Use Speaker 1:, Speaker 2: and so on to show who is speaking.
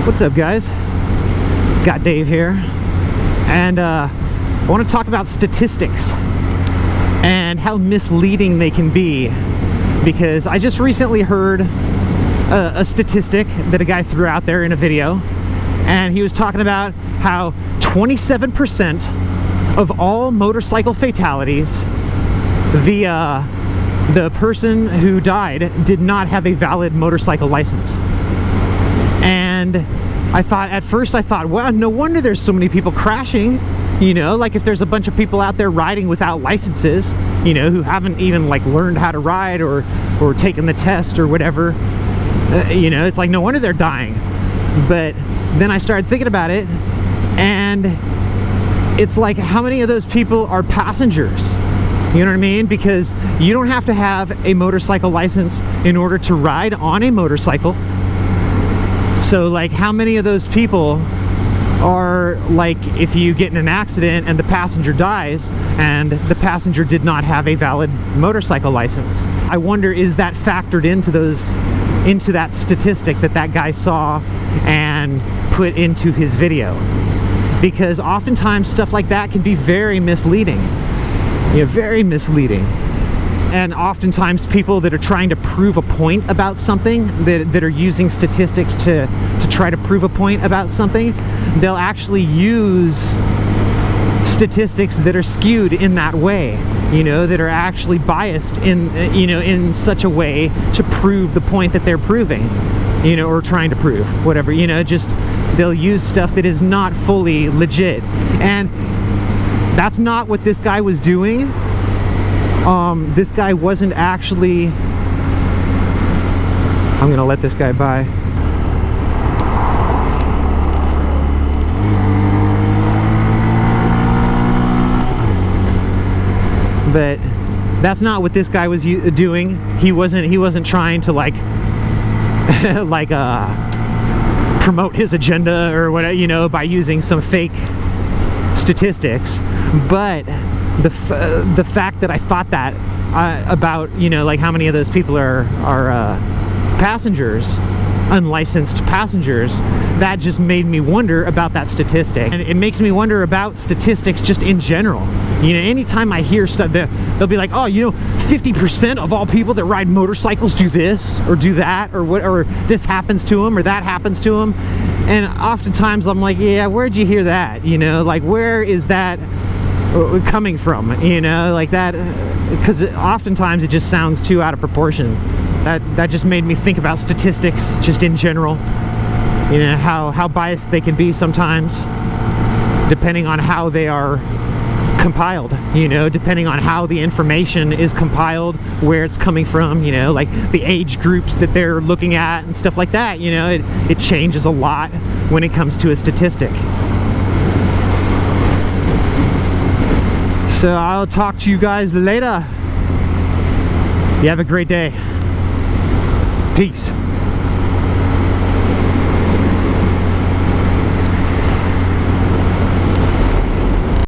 Speaker 1: What's up, guys? GotDave here, and I want to talk about statistics and how misleading they can be, because I just recently heard a statistic that a guy threw out there in a video, and he was talking about how 27% of all motorcycle fatalities, the person who died did not have a valid motorcycle license. And at first I thought, well, no wonder there's so many people crashing, you know, like if there's a bunch of people out there riding without licenses, you know, who haven't even like learned how to ride or taken the test or whatever, you know, it's like no wonder they're dying. But then I started thinking about it, and it's like, how many of those people are passengers? You know what I mean? Because you don't have to have a motorcycle license in order to ride on a motorcycle. So like, how many of those people are like, if you get in an accident and the passenger dies and the passenger did not have a valid motorcycle license? I wonder, is that factored into that statistic that guy saw and put into his video? Because oftentimes stuff like that can be very misleading. Yeah, very misleading. And oftentimes people that are trying to prove a point about something, that are using statistics to try to prove a point about something, they'll actually use statistics that are skewed in that way, you know, that are actually biased in, you know, in such a way to prove the point that they're proving, you know, or trying to prove, whatever, you know, just they'll use stuff that is not fully legit. And that's not what this guy was doing. This guy wasn't actually... I'm gonna let this guy by. But that's not what this guy was doing. He wasn't trying to like promote his agenda or whatever, you know, by using some fake statistics. But the fact that I thought that about, you know, like how many of those people are passengers, unlicensed passengers, that just made me wonder about that statistic. And it makes me wonder about statistics just in general. You know, anytime I hear stuff, they'll be like, oh, you know, 50% of all people that ride motorcycles do this or do that, or what, or this happens to them or that happens to them. And oftentimes I'm like, yeah, where'd you hear that? You know, like, where is that coming from? You know, like that, because oftentimes it just sounds too out of proportion. That just made me think about statistics just in general. You know, how biased they can be sometimes, depending on how they are compiled, you know, depending on how the information is compiled, where it's coming from, you know, like the age groups that they're looking at and stuff like that. You know, it changes a lot when it comes to a statistic. So I'll talk to you guys later. You have a great day. Peace.